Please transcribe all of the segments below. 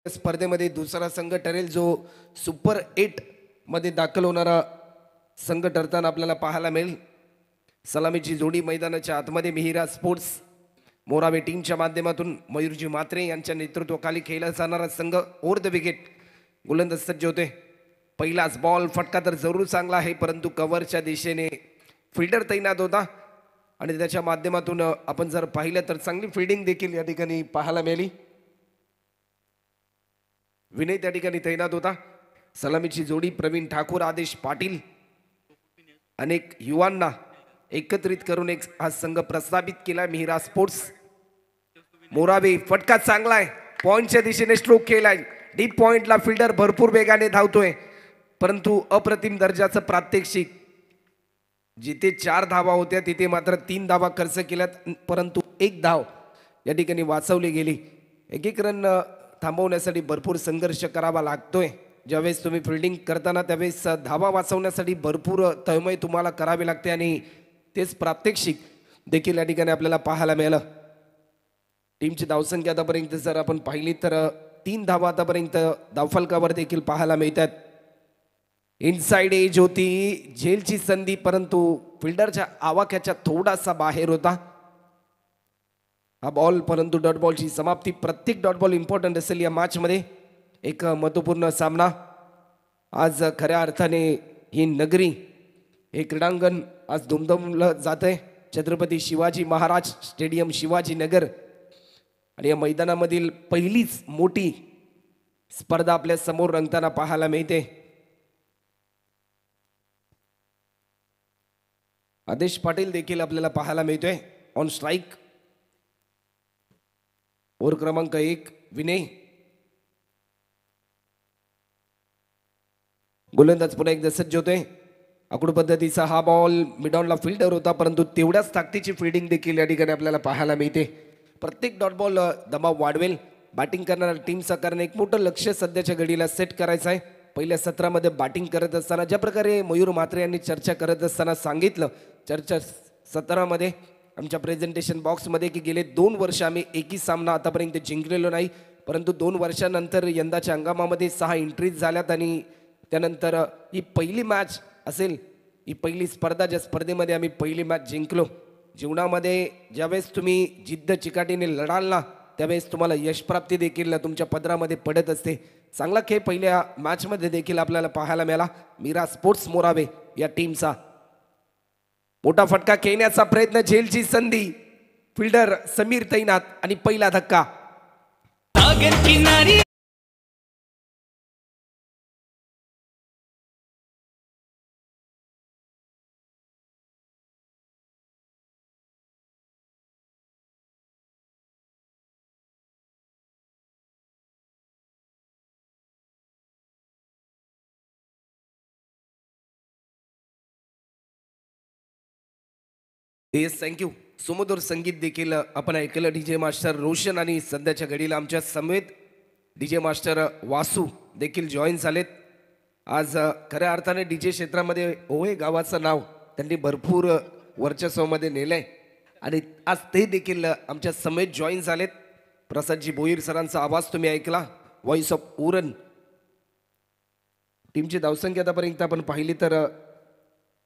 स्पर्धेमध्ये दुसरा संघ ठरेल जो सुपर 8 मध्ये दाखल होणारा संघ ठरताना आपल्याला पाहायला मिळेल। सलामीची जोडी मैदानाच्या आतमध्ये मिहिरा स्पोर्ट्स मोरावे टीमच्या माध्यमातून मयूरजी मात्रे यांच्या नेतृत्वाखाली खेळला जाणारा संघ ओव्हर द विकेट गोलंदाज सज्ज होते। पहिलाच बॉल फटका तर जरूर चांगला आहे, परंतु कव्हरच्या दिशेने फिल्डर तैनात होता आणि त्याच्या माध्यमातून आपण जर पाहिलं तर चांगली फिल्डिंग देखील या ठिकाणी पाहायला मिळाली। विनय त्या ठिकाणी तैनात होता। सलामीची जोडी प्रवीण ठाकूर आदेश पाटील अनेक युवांना एकत्रित करून एक हा संघ प्रस्थापित केला। मिहिरा स्पोर्ट्स मोरावे फटका चांगला आहे, पॉइंटच्या दिशेने स्ट्रोक केलाय, डीप पॉइंटला फिल्डर भरपूर वेगाने धावतोय, परंतु अप्रतिम दर्जाचं प्रात्यक्षिक। जिथे 4 धावा होत्या तिथे मात्र 3 धावा खर्च केल्यात, परंतु 1 धाव या ठिकाणी वाचवली गेली। एक रन थांबवण्यासाठी भरपूर संघर्ष करावा लागतोय। ज्यावेळेस तुम्ही फिल्डिंग करताना त्यावेळेस धावा वाचवण्यासाठी भरपूर तळमळ तुम्हाला करावी लागते आणि तेच प्रात्यक्षिक देखील या ठिकाणी आपल्याला पाहायला मिळालं। टीमची धावसंख्या आतापर्यंत जर आपण पाहिली तर 3 धावा आतापर्यंत धावफलकावर देखील पाहायला मिळतात। इनसाइड एज होती, झेलची संधी, परंतु फिल्डरच्या आवाक्याच्या थोडासा बाहेर होता हा बॉल, परंतु डॉट बॉलची समाप्ती। प्रत्येक डॉट बॉल इम्पॉर्टंट असेल या मॅच मध्ये। एक महत्त्वपूर्ण सामना आज खऱ्या अर्थाने ही नगरी हे क्रीडांगण आज दुमदुमलं जातंय। छत्रपती शिवाजी महाराज स्टेडियम शिवाजीनगर आणि या मैदानामधील पहिलीच मोठी स्पर्धा आपल्या समोर रंगताना पाहायला मिळते। आदेश पाटील देखील आपल्याला पाहायला मिळतोय ऑन स्ट्राइक। ओव्हर क्रमांक 1 विनय, गोलंदाज पुन्हा एकदा सज्ज होतोय। आखूड पद्धतीचा हा बॉल मिडॉनला फिल्डर होता, परंतु तेवढ्याच ताकदीची फिल्डिंग देखील या ठिकाणी आपल्याला पाहायला मिळते। प्रत्येक डॉट बॉल दबाव वाढवेल। बॅटिंग करणाऱ्या टीमचा कारण एक मोठं लक्ष सध्याच्या घडीला सेट करायचं आहे। पहिल्या सत्रामध्ये बॅटिंग करत असताना ज्या प्रकारे मयूर म्हात्रे यांनी चर्चा करत असताना सांगितलं चर्चा सत्रामध्ये आमच्या प्रेझेंटेशन बॉक्समध्ये की गेले 2 वर्ष आम्ही एकही सामना आतापर्यंत जिंकलेलो नाही, परंतु 2 वर्षानंतर यंदाच्या हंगामामध्ये 6 एंट्रीज झाल्यात आणि त्यानंतर ही पहिली मॅच असेल, ही पहिली स्पर्धा ज्या स्पर्धेमध्ये आम्ही पहिली मॅच जिंकलो। जीवनामध्ये ज्यावेळेस तुम्ही जिद्द चिकाटीने लढाल ना त्यावेळेस तुम्हाला यशप्राप्ती देखील तुमच्या पदरामध्ये पडत असते। चांगला खेळ पहिल्या मॅचमध्ये देखील आपल्याला पाहायला मिळाला मिहिरा स्पोर्ट्स मोरावे या टीमचा। मोठा फटका खेळण्याचा प्रयत्न, झेलची संधी, फिल्डर समीर तैनात आणि पहिला धक्का। Yes, thank you. सुमधुर संगीत देखील आपण ऐकलं डीजे मास्टर रोशन आणि सध्याच्या घडीला आमच्या समेत डीजे मास्टर वासू देखील जॉईन झालेत। आज खऱ्या अर्थाने डीजे क्षेत्रामध्ये ओहे गावाचं नाव त्यांनी भरपूर वर्चस्वामध्ये नेलंय आणि आज ते देखील आमच्या समेत जॉईन झालेत। प्रसादजी भोईर सरांचा आवाज तुम्ही ऐकला, व्हॉइस ऑफ उरण। टीमची धावसंख्या आतापर्यंत आपण पाहिली तर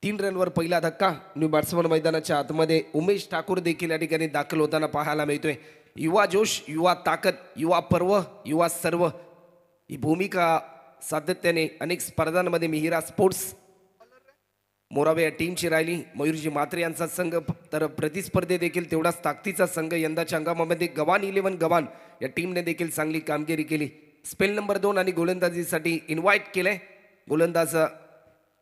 3 रनवर पहिला धक्का। न्यू बॅट्समन मैदानाच्या आतमध्ये उमेश ठाकूर देखील या ठिकाणी दाखल होताना पाहायला मिळतोय। युवा जोश, युवा ताकद, युवा पर्व, युवा सर्व ही भूमिका सातत्याने अनेक स्पर्धांमध्ये मिहिरा स्पोर्ट्स मोरावे या टीमची राहिली। मयूरजी मात्रे यांचा संघ तर प्रतिस्पर्धे देखील तेवढाच ताकदीचा संघ। यंदाच्या हंगामामध्ये गव्हाण 11 गव्हाण या टीमने देखील चांगली कामगिरी केली। स्पेल नंबर 2 आणि गोलंदाजीसाठी इन्व्हाइट केलंय गोलंदाज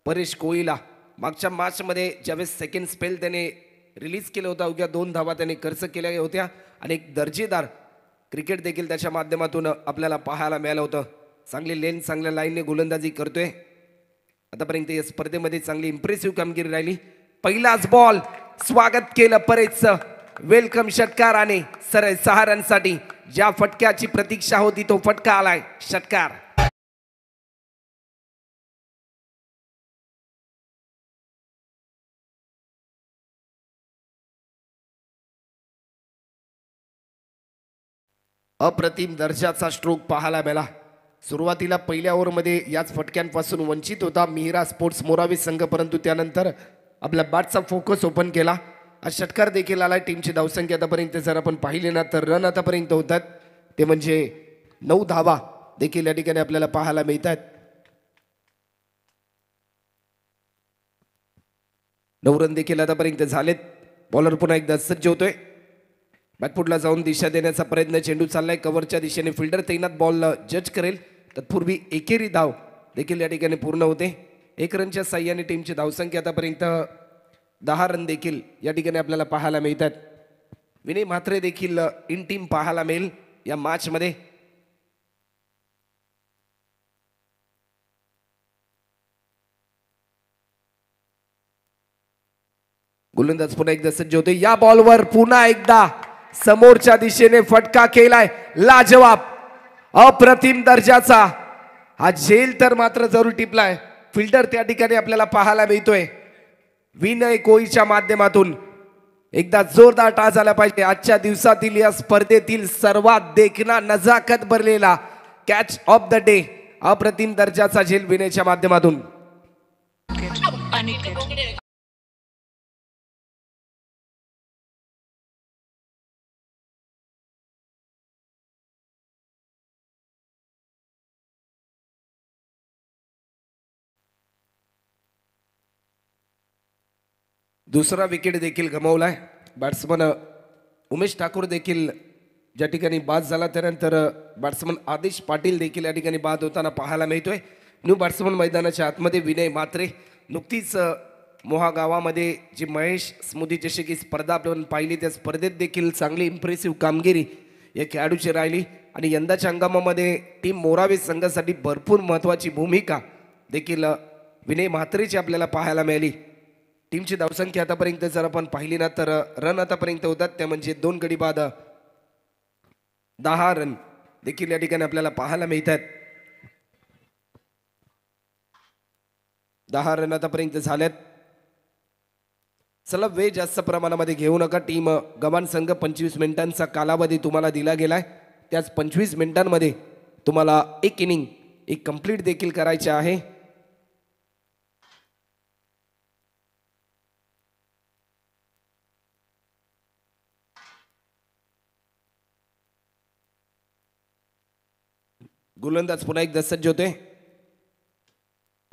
परेश कोळीला। मागच्या मॅचमध्ये ज्यावेळेस सेकंड स्पेल त्याने रिलीज केलं होतं, अवघ्या 2 धावा त्याने खर्च केल्या होत्या आणि एक दर्जेदार क्रिकेट देखील त्याच्या माध्यमातून आपल्याला पाहायला मिळालं होतं। चांगली लेन, चांगल्या लाईनने गोलंदाजी करतोय। आतापर्यंत या स्पर्धेमध्ये चांगली इम्प्रेसिव्ह कामगिरी राहिली। पहिलाच बॉल स्वागत केलं परेशचं वेलकम षटकाराने। सरळ 6 रनसाठी ज्या फटक्याची प्रतीक्षा होती तो फटका आलाय, षटकार। अप्रतिम दर्जाचा स्ट्रोक पाहायला मिळाला. सुरुवातीला पहिल्या ओव्हरमध्ये याच फटक्यांपासून वंचित होता मिहिरा स्पोर्ट्स मोरावी संघ, परंतु त्यानंतर आपल्या बॅटचा फोकस ओपन केला. आज षटकार देखील आलाय. टीमची धावसंख्या आतापर्यंत जर आपण पाहिली ना तर रन आतापर्यंत होतात ते म्हणजे 9 धावा देखील या ठिकाणी आपल्याला पाहायला मिळतात. 9 रन देखील आतापर्यंत झालेत. बॉलर पुन्हा एकदा सज्ज होतोय. बॅकफुटला जाऊन दिशा देण्याचा प्रयत्न. चेंडू चाललाय कव्हरच्या दिशेने. फिल्डर तैनात. बॉल जज करेल. तत्पूर्वी एकेरी धाव देखील या ठिकाणी पूर्ण होते. 1 रनच्या साह्याने टीमची धावसंख्या आतापर्यंत 10 रन देखील या ठिकाणी आपल्याला पाहायला मिळतात. विनय म्हात्रे देखील इन टीम पाहायला मिळेल या मॅच मध्ये. गोलंदाज पुन्हा एकदा सज्ज होते. या बॉलवर पुन्हा एकदा समोरच्या दिशेने फटका केलाय. लाजवाब अप्रतिम दर्जाचा. हा झेल तर मात्र जरूर टिपलाय. फिल्डर त्या ठिकाणी आपल्याला पाहायला मिळतोय. विनय कोळीच्या माध्यमातून एकदा जोरदार टाळ झाला पाहिजे. आजच्या दिवसातील या स्पर्धेतील सर्वात देखणा नजाकत भरलेला कॅच ऑफ द डे. अप्रतिम दर्जाचा झेल विनयच्या माध्यमातून. दुसरा विकेट देखील गमावलाय. बॅट्समन उमेश ठाकूर देखील ज्या ठिकाणी बाद झाला त्यानंतर बॅट्समन आदेश पाटील देखील या ठिकाणी बाद होताना पाहायला मिळतोय. न्यू बॅट्समन मैदानाच्या आतमध्ये विनय म्हात्रे. नुकतीच मोहा गावामध्ये जी महेश स्मृती चषकी स्पर्धा आपण पाहिली त्या स्पर्धेत देखील चांगली इम्प्रेसिव्ह कामगिरी या खेळाडूची राहिली आणि यंदाच्या हंगामामध्ये टीम मोरावे संघासाठी भरपूर महत्त्वाची भूमिका देखील विनय म्हात्रेची आपल्याला पाहायला मिळाली. टीमची धावसंख्या आतापर्यंत जर आपण पाहिली ना तर रन आतापर्यंत होतात त्या म्हणजे 2 गडी बाद 10 रन देखील या ठिकाणी आपल्याला पाहायला मिळतात. 10 रन आतापर्यंत झाल्यात. चला वेळ जास्त प्रमाणामध्ये घेऊ नका. टीम गमान संघ 25 मिनिटांचा कालावधी तुम्हाला दिला गेलाय. त्याच 25 मिनिटांमध्ये तुम्हाला एक इनिंग कंप्लीट देखील करायचे आहे. गोलंदाज पुन्हा एकदा सज्ज होते.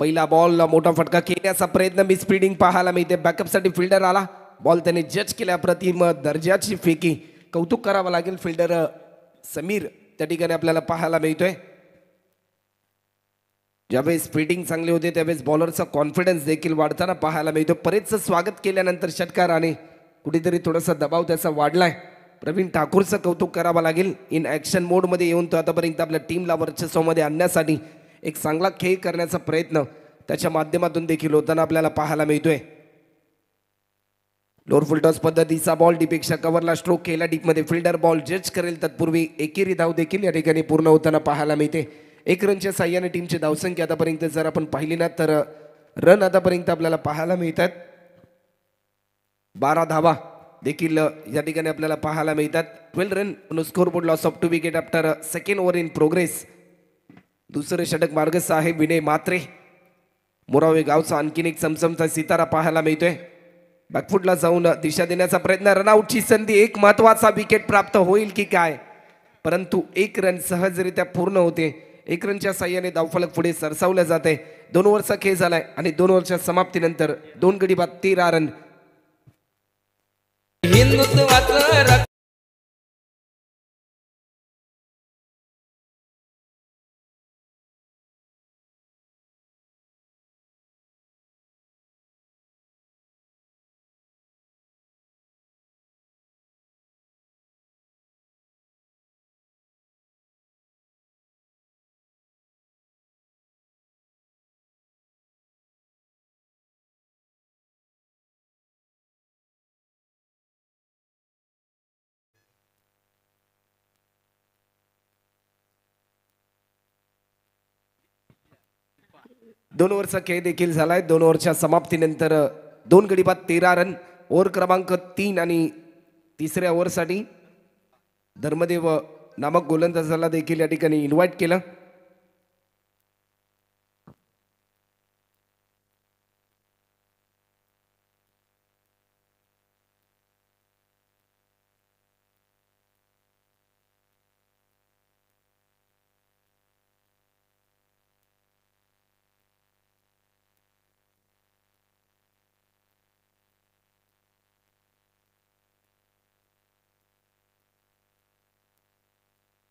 पहिला बॉल मोठा फटका खेळण्याचा प्रयत्न. मी स्पीडिंग पाहायला मिळते. बॅकअपसाठी फिल्डर आला. बॉल त्याने जज केल्या. अप्रतिम दर्जाची फेकी. कौतुक करावं लागेल फिल्डर समीर त्या ठिकाणी आपल्याला पाहायला मिळतोय. ज्यावेळेस स्पीडिंग चांगली होते त्यावेळेस बॉलरचा कॉन्फिडन्स देखील वाढताना पाहायला मिळतो. परेडचं स्वागत केल्यानंतर षटकाराने कुठेतरी थोडासा दबाव त्याचा वाढलाय. प्रवीण ठाकूरचं कौतुक करावं लागेल. इन ॲक्शन मोडमध्ये येऊन तो आतापर्यंत आपल्या टीमला वर्चस्वामध्ये आणण्यासाठी एक चांगला खेळ करण्याचा प्रयत्न त्याच्या माध्यमातून देखील होताना आपल्याला पाहायला मिळतोय. लोअर फुल टॉस पद्धतीचा बॉल डीपेक्षा कव्हरला स्ट्रोक केला. डीपमध्ये फिल्डर बॉल जज करेल. तत्पूर्वी एकेरी धाव देखील या ठिकाणी पूर्ण होताना पाहायला मिळते. 1 रनच्या साह्याने टीमची धावसंख्या आतापर्यंत जर आपण पाहिली ना तर रन आतापर्यंत आपल्याला पाहायला मिळतात. 12 धावा देखील या ठिकाणी आपल्याला पाहायला मिळतात. 12 run on score board. Loss of 2 wicket after second over in progress. दुसरे षटक मार्गस्थ आहे विनय म्हात्रे. मोरावे गावचा आणखीन एक चमचमचा सितारा पाहायला मिळतोय. बॅकफुटला जाऊन दिशा देण्याचा प्रयत्न. रनआउटची संधी. एक महत्वाचा विकेट प्राप्त होईल की काय, परंतु 1 रन सहजरित्या पूर्ण होते. 1 रनच्या साह्याने धावफलक पुढे सरसावलं जाते. 2 ओव्हरचा खेळ झालाय आणि 2 ओव्हरच्या समाप्तीनंतर 2 गडी बाद 13 रन. दोन ओव्हरचा खेळ देखील झालाय. 2 ओव्हरच्या समाप्तीनंतर 2 गडी बाद 13 रन. ओव्हर क्रमांक 3 आणि तिसऱ्या ओव्हरसाठी धर्मदेव नामक गोलंदाजाला देखील या ठिकाणी इन्व्हाइट केलं.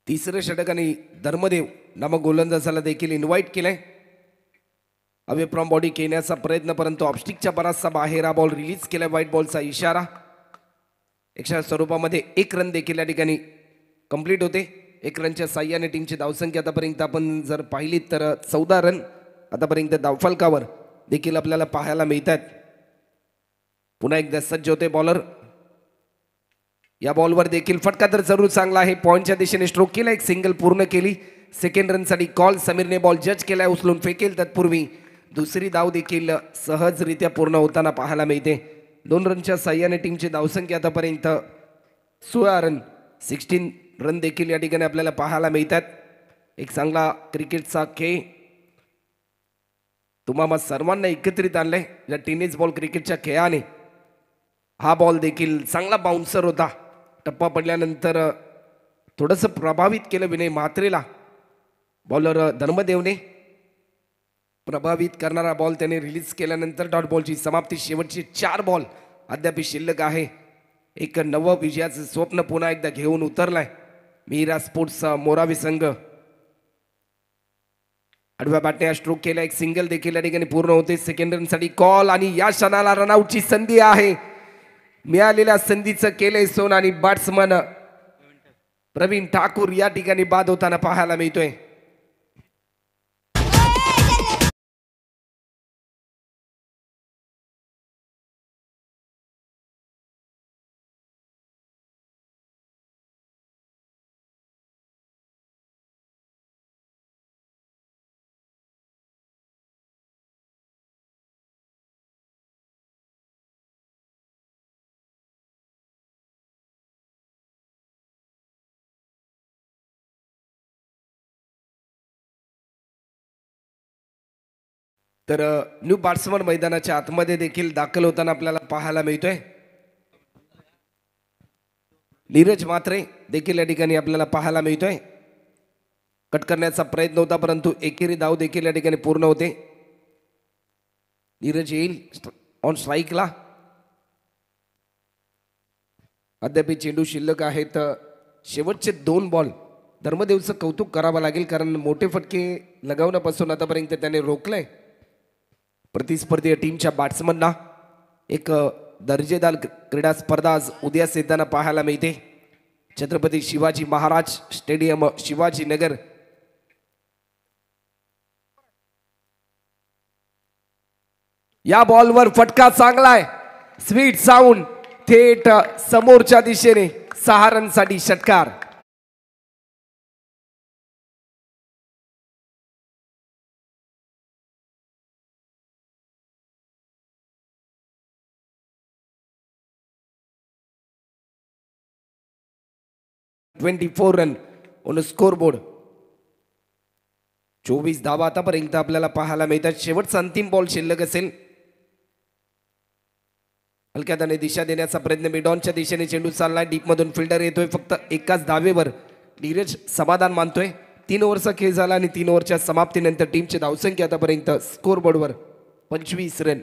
तिसरं षटक आणि धर्मदेव नामक गोलंदाजाला देखील इन्व्हाइट केलंय. अवे फ्रॉम बॉडी खेळण्याचा प्रयत्न, परंतु ऑफस्टिकच्या बराचसा बाहेर हा बॉल रिलीज केलाय. व्हाईट बॉलचा इशारा. एकशा स्वरूपामध्ये 1 रन देखील या ठिकाणी कंप्लीट होते. 1 रनच्या साह्याने टीमची धावसंख्या आतापर्यंत आपण जर पाहिली तर 14 रन आतापर्यंत धावफलकावर देखील आपल्याला पाहायला मिळतात. पुन्हा एकदा सज्ज होते बॉलर. या बॉलवर देखील फटका तर जरूर चांगला आहे. पॉइंटच्या दिशेने स्ट्रोक केला, एक सिंगल पूर्ण केली. सेकंड रनसाठी कॉल. समीरने बॉल जज केलाय, उचलून फेकेल. तत्पूर्वी दुसरी धाव देखील सहजरित्या पूर्ण होताना पाहायला मिळते. 2 रनच्या साह्याने टीमची धावसंख्या आतापर्यंत 16 रन 16 रन देखील या ठिकाणी आपल्याला पाहायला मिळतात. एक चांगला क्रिकेटचा खेळ तुम्हाला सर्वांना एकत्रित आणलाय या टेनिस बॉल क्रिकेटच्या खेळाने. हा बॉल देखील चांगला बाउन्सर होता. टप्पा पडल्यानंतर थोडंसं प्रभावित केलं विनय म्हात्रेला. बॉलर धर्मदेवने प्रभावित करणारा बॉल त्याने रिलीज केल्यानंतर डॉट बॉलची समाप्ती. शेवटचे 4 बॉल अद्याप शिल्लक आहे. एक नवं विजयाचं स्वप्न पुन्हा एकदा घेऊन उतरलाय मिहिरा स्पोर्ट्स मोरावी संघ. आडव्या बॅटने स्ट्रोक केला, एक सिंगल देखील या ठिकाणी पूर्ण होते. सेकंड रनसाठी कॉल आणि या क्षणाला रनआउटची संधी आहे. मिळालेल्या संधीचं केलंय सोन आणि बॅट्समन प्रवीण ठाकूर या ठिकाणी बाद होताना पाहायला मिळतोय. तर न्यू बॅट्समन मैदानाच्या आतमध्ये देखील दाखल होताना आपल्याला पाहायला मिळतोय. नीरज म्हात्रे देखील या ठिकाणी आपल्याला पाहायला मिळतोय. कट करण्याचा प्रयत्न होता, परंतु एकेरी धाव देखील या ठिकाणी पूर्ण होते. नीरज येईल ऑन स्ट्राईकला. अद्याप चेंडू शिल्लक आहेत. शेवटचे 2 बॉल धर्मदेवचं कौतुक करावं लागेल, कारण मोठे फटके लगावण्यापासून आतापर्यंत त्याने रोखलंय प्रतिस्पर्धी टीमच्या बॅट्समनना. एक दर्जेदार क्रीडा स्पर्धा आज उद्याच येताना पाहायला मिळते. छत्रपती शिवाजी महाराज स्टेडियम, शिवाजीनगर. या बॉलवर फटका चांगला आहे. स्वीट साऊंड थेट समोरच्या दिशेने. 6 रनसाठी षटकार. $24 रन ऑन स्कोर बोर्ड. 24 धावा आतापर्यंत आपल्याला पाहायला मिळतात. शेवटचा अंतिम बॉल शिल्लक असेल. हलक्याने दिशा देण्याचा प्रयत्न मिडॉनच्या दिशेने चेंडू चाललाय. डीप मधून फिल्डर येतोय. फक्त एकाच धावेवर नीरज समाधान मानतोय. 3 ओव्हरचा खेळ झाला आणि 3 ओव्हरच्या समाप्तीनंतर टीमची धावसंख्या आतापर्यंत स्कोर बोर्डवर 25 रन.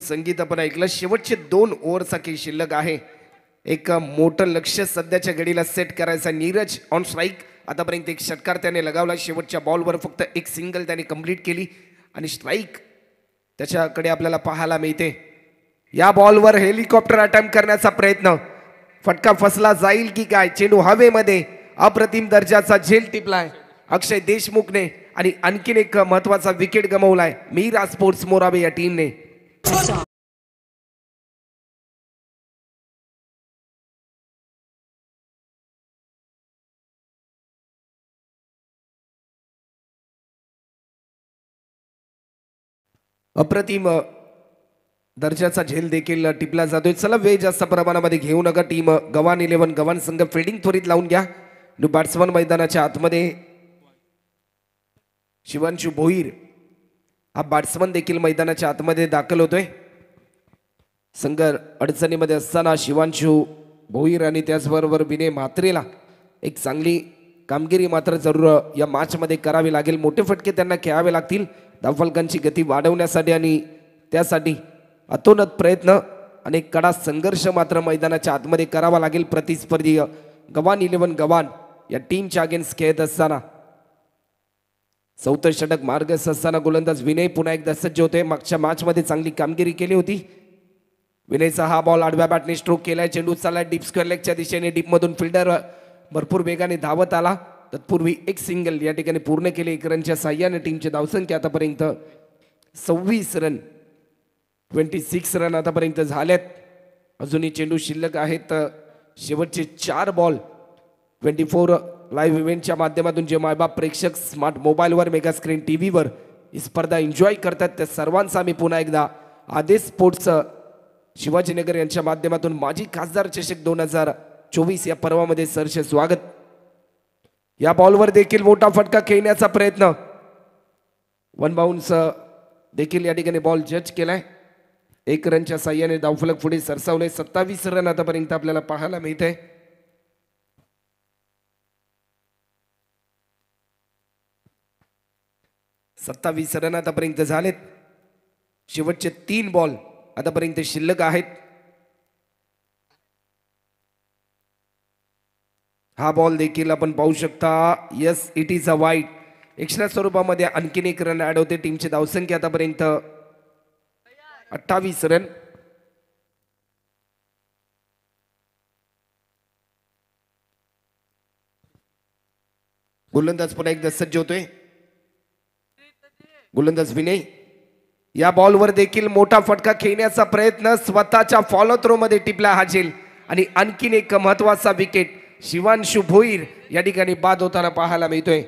संगीत आपण ऐकलं. शेवटचे 2 ओव्हरचा खेळ शिल्लक आहे. एक मोठं लक्ष सध्याच्या घडीला सेट करायचा. Neeraj on strike. आतापर्यंत एक षटकार त्याने लगावला. शेवटच्या बॉलवर फक्त एक सिंगल त्याने कंप्लीट केली आणि स्ट्राईक त्याच्याकडे आपल्याला पाहायला मिळते. या बॉलवर हेलिकॉप्टर अटेम्प्ट करण्याचा प्रयत्न, फटका फसला जाईल की काय. चेंडू हवेमध्ये, अप्रतिम दर्जाचा झेल टिपलाय अक्षय देशमुखने आणि आणखीन एक महत्वाचा विकेट गमावलाय मीरा स्पोर्ट्स मोराबे या टीमने. अप्रतिम दर्जाचा झेल देखील टिपला जातोय. चला वेळ जास्त प्रमाणामध्ये घेऊ नका. टीम गव्हाण 11 गव्हाण संघ फिल्डिंग त्वरित लावून घ्या. बॅट्समन मैदानाच्या आतमध्ये शिवांशू भोईर हा बॅट्समन देखील मैदानाच्या आतमध्ये दाखल होतोय. संघ अडचणीमध्ये असताना शिवांशू भोईर आणि त्याचबरोबर विनय म्हात्रेला एक चांगली कामगिरी मात्र जरूर या मॅचमध्ये करावी लागेल. मोठे फटके त्यांना खेळावे लागतील धावफलकांची गती वाढवण्यासाठी आणि त्यासाठी अतोनात प्रयत्न आणि कडा संघर्ष मात्र मैदानाच्या आतमध्ये करावा लागेल. प्रतिस्पर्धी गव्हाण 11 गव्हाण या टीमच्या अगेन्स्ट खेळत असताना चौथं षटक मार्गस्थ असताना गोलंदाज विनय पुन्हा एकदा सज्ज होते. मागच्या मॅचमध्ये चांगली कामगिरी केली होती. विनयचा हा बॉल आडव्या बॅटने स्ट्रोक केलाय. चेंडू चाललाय डीप स्क्वेअर लेगच्या दिशेने. डीप मधून फिल्डर भरपूर वेगाने धावत आला. तत्पूर्वी एक सिंगल या ठिकाणी पूर्ण केले. 1 रनच्या साह्याने टीमची धावसंख्या आतापर्यंत 26 रन 26 रन आतापर्यंत झालेत. अजूनही चेंडू शिल्लक आहेत. शेवटचे 4 बॉल 24 लाईव्ह इव्हेंटच्या माध्यमातून जे मायबाप प्रेक्षक स्मार्ट मोबाईलवर मेगा स्क्रीन टीव्हीवर ही स्पर्धा एन्जॉय करतात त्या सर्वांचा मी पुन्हा एकदा आदेश स्पोर्ट्स शिवाजीनगर यांच्या माध्यमातून माजी खासदार चषक 2024 या पर्वामध्ये सरसे स्वागत. या बॉलवर देखील मोठा फटका खेळण्याचा प्रयत्न, 1 बाउन्स देखील या ठिकाणी बॉल जज केलाय. 1 रनच्या साह्याने धावफलक पुढे सरसावले. 27 रन आतापर्यंत आपल्याला पाहायला मिळते. सत्तावीस रन आतापर्यंत झालेत. शेवटचे 3 बॉल आतापर्यंत शिल्लक आहेत. हा बॉल देखील आपण पाहू शकता. यस, इट इज अ वाईट. एक्स्ट्रा स्वरूपामध्ये आणखीन 1 रन ऍड होते. टीमची धावसंख्या आतापर्यंत 28 रन. गोलंदाज पुन्हा एकदा सज्ज होतोय. गोलंदाज विनय. या बॉलवर देखील मोठा फटका खेळण्याचा प्रयत्न, स्वतःच्या फॉलो थ्रो मध्ये टिपला हा झेल आणि आणखीन एक महत्वाचा विकेट शिवांशू भोईर या ठिकाणी बाद होताना पाहायला मिळतोय.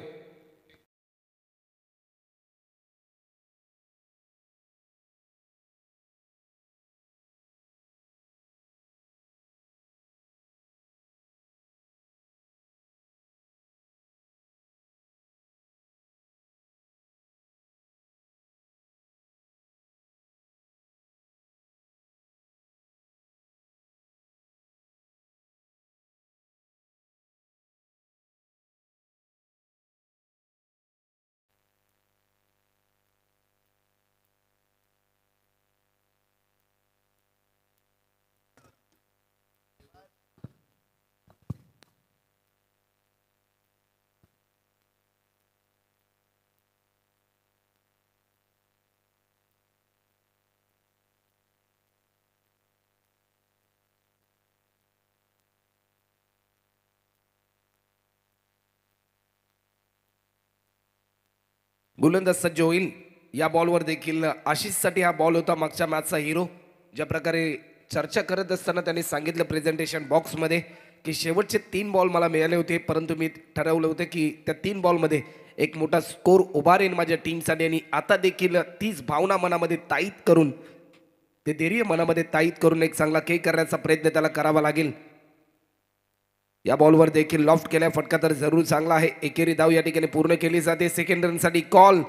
गोलंदाज सज्ज होईल. या बॉलवर देखील आशिषसाठी हा बॉल होता, मागच्या मॅचचा हिरो. ज्या प्रकारे चर्चा करत असताना त्यांनी सांगितलं प्रेझेंटेशन बॉक्समध्ये की शेवटचे 3 बॉल मला मिळाले होते, परंतु मी ठरवलं होतं की त्या 3 बॉलमध्ये एक मोठा स्कोर उभारेन माझ्या टीमसाठी. आणि आता देखील तीच भावना मनामध्ये ताईत करून, ते धैर्य मनामध्ये ताईत करून एक चांगला खेळ करण्याचा प्रयत्न त्याला करावा लागेल. या बॉलवर देखील लॉफ्ट केलाय. फटका तर जरूर चांगला आहे. एकेरी धाव या ठिकाणी पूर्ण केली जाते. सेकंड रनसाठी कॉल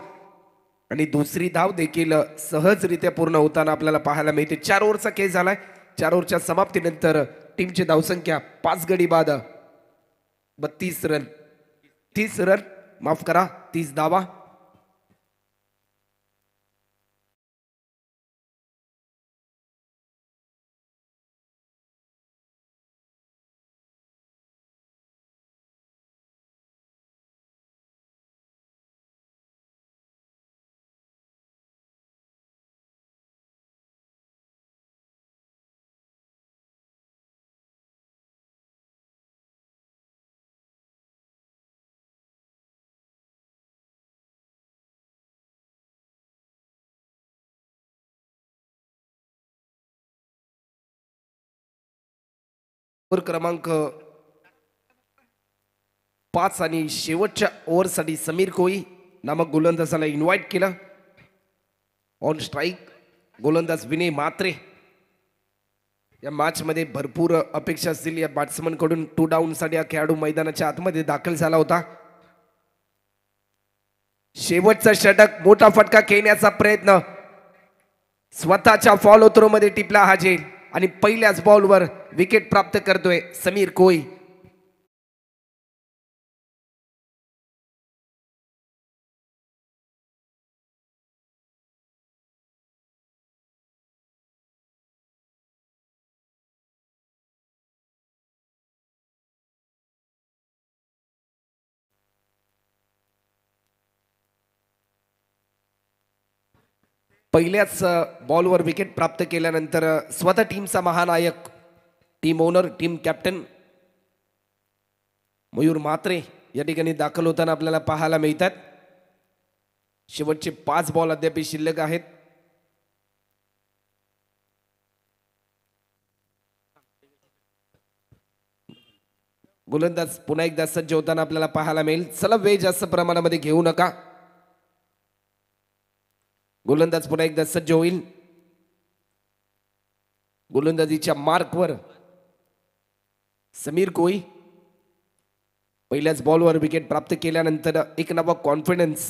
आणि दुसरी धाव देखील सहजरित्या पूर्ण होताना आपल्याला पाहायला मिळते. 4 ओव्हरचा खेळ झालाय. 4 ओव्हरच्या समाप्तीनंतर टीमची धावसंख्या 5 गडी बाद 32 रन 30 रन माफ करा 30 धावा. ओव्हर क्रमांक 5 आणि शेवटच्या ओव्हरसाठी समीर कोळी नामक गोलंदाजाला इन्व्हाइट केलं. ऑन स्ट्राईक गोलंदाज विनय म्हात्रे. या मॅच मध्ये भरपूर अपेक्षा असतील या बॅट्समन कडून. 2 डाऊन साठी हा खेळाडू मैदानाच्या आतमध्ये दाखल झाला होता. शेवटचा षटक मोठा फटका खेळण्याचा प्रयत्न स्वतःच्या फॉलो थ्रो मध्ये टिपला हा झेल आणि पहिल्याच बॉलवर विकेट प्राप्त करतोय समीर कोळी. पहिल्याच बॉलवर विकेट प्राप्त केल्यानंतर स्वतः टीमचा महानायक, team owner, team captain Mayur Mhatre या ठिकाणी दाखल होताना आपल्याला पाहायला मिळतात. शेवटचे 5 बॉल अद्याप शिल्लक आहेत. गोलंदाज पुन्हा एकदा सज्ज होताना आपल्याला पाहायला मिळेल. चला वेळ जास्त प्रमाणामध्ये घेऊ नका. गोलंदाज पुन्हा एकदा सज्ज होईल. गोलंदाजीच्या मार्कवर समीर कोळी. पहिल्याच बॉलवर विकेट प्राप्त केल्यानंतर एक नवा कॉन्फिडन्स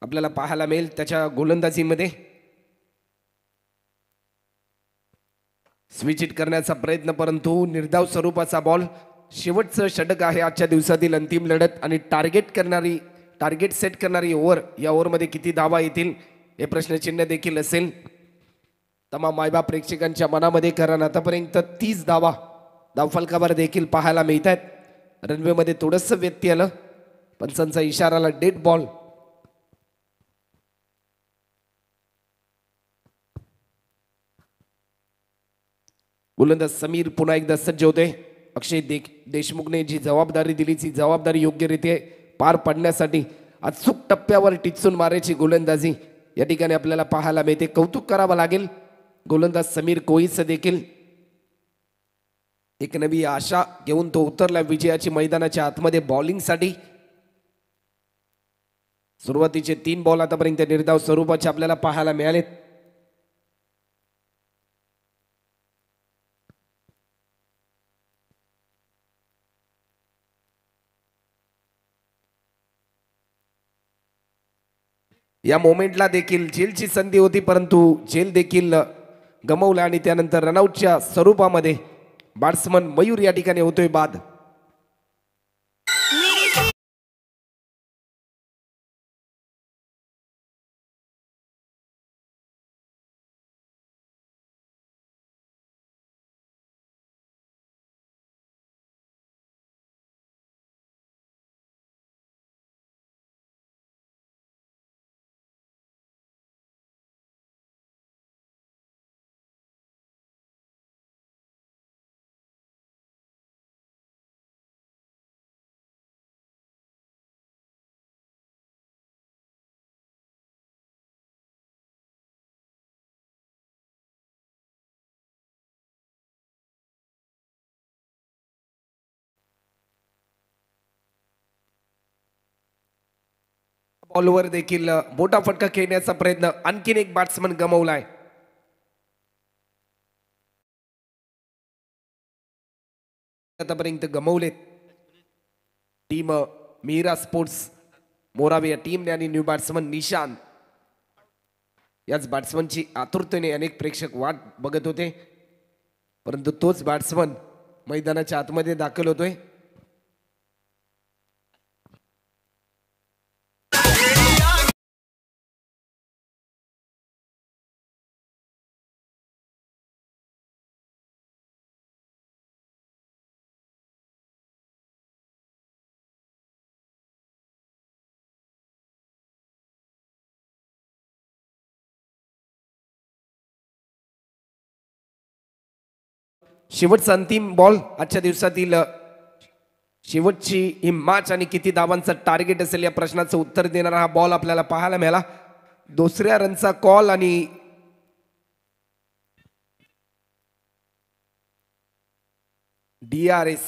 आपल्याला पाहायला मिळेल त्याच्या गोलंदाजीमध्ये. स्विच इट करण्याचा प्रयत्न, परंतु निर्धाव स्वरूपाचा बॉल. शेवटचं षटक आहे आजच्या दिवसातील अंतिम लढत आणि टार्गेट सेट करणारी ओव्हर. या ओव्हरमध्ये किती धावा येतील हे प्रश्नचिन्ह देखील असेल तमाम मायबाप प्रेक्षकांच्या मनामध्ये, कारण आतापर्यंत 30 धावा धावफलकावर देखील पाहायला मिळत आहेत. रनवेमध्ये थोडंसं व्यत्यय आलं. पंचांचा इशाराला डेड बॉल. गोलंदाज समीर पुन्हा एकदा सज्ज होते. अक्षय देशमुखने जी जबाबदारी दिली ती जबाबदारी योग्यरीत्या पार पाडण्यासाठी अचूक टप्प्यावर टिचून मारायची गोलंदाजी या ठिकाणी आपल्याला पाहायला मिळते. कौतुक करावं लागेल गोलंदाज समीर कोळीचं देखील. एक नवी आशा घेऊन तो उतरला विजयाची मैदानाच्या आतमध्ये बॉलिंगसाठी. सुरुवातीचे 3 बॉल आतापर्यंत निर्धाव स्वरूपाचे आपल्याला पाहायला मिळालेत. या मोमेंटला देखील झेलची संधी होती, परंतु झेल देखील गमावला आणि त्यानंतर रनआउटच्या स्वरूपामध्ये बॅट्समन मयूर या ठिकाणी होतोय बाद. बॉलवर देखील मोठा फटका खेळण्याचा प्रयत्न. आणखीन एक बॅट्समन गमावलाय. आतापर्यंत गमावलेत टीम मिहिरा स्पोर्ट्स मोरावे या टीमने आणि न्यू बॅट्समन निशांत. याच बॅट्समनची आतुरतेने अनेक प्रेक्षक वाट बघत होते, परंतु तोच बॅट्समन मैदानाच्या आतमध्ये दाखल होतोय. शेवटचा अंतिम बॉल आजच्या दिवसातील शेवटची ही मॅच आणि किती धावांचं टार्गेट असेल या प्रश्नाचं उत्तर देणारा हा बॉल आपल्याला पाहायला मिळाला. दुसऱ्या रनचा कॉल आणि DRS.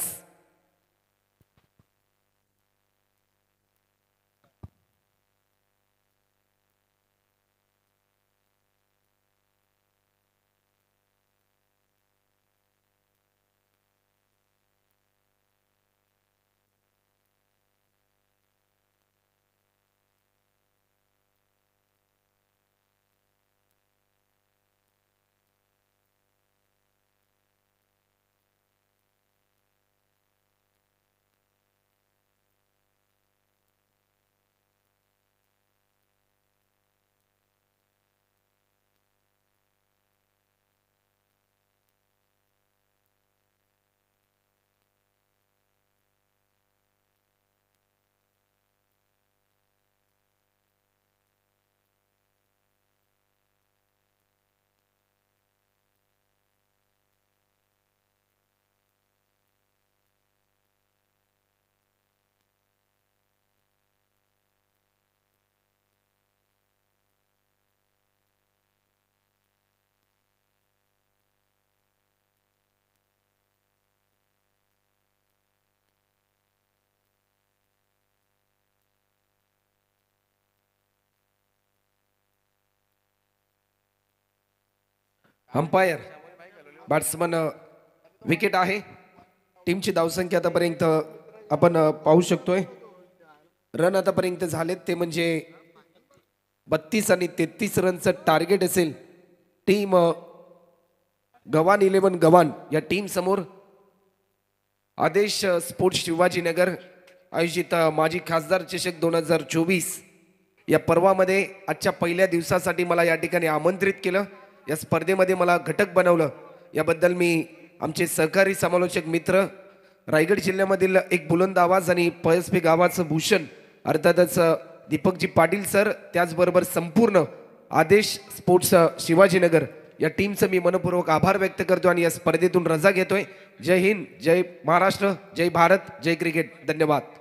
अंपायर बॅट्समन विकेट आहे. टीमची धावसंख्या आतापर्यंत आपण पाहू शकतोय. रन आतापर्यंत झालेत ते म्हणजे 32 आणि 33 रनचं टार्गेट असेल टीम गव्हाण 11 गव्हाण या टीम समोर. आदेश स्पोर्ट्स शिवाजीनगर आयोजित माजी खासदार चषक 2024 या पर्वामध्ये आजच्या पहिल्या दिवसासाठी मला या ठिकाणी आमंत्रित केलं. या स्पर्धेमध्ये मला घटक बनवलं. याबद्दल मी आमचे सहकारी समालोचक मित्र रायगड जिल्ह्यामधील एक बुलंद आवाज आणि पयस्पी गावाचं भूषण अर्थातच दीपकजी पाटील सर, त्याचबरोबर संपूर्ण आदेश स्पोर्ट्स शिवाजीनगर या टीमचं मी मनपूर्वक आभार व्यक्त करतो आणि या स्पर्धेतून रजा घेतोय. जय हिंद, जय महाराष्ट्र, जय भारत, जय क्रिकेट. धन्यवाद.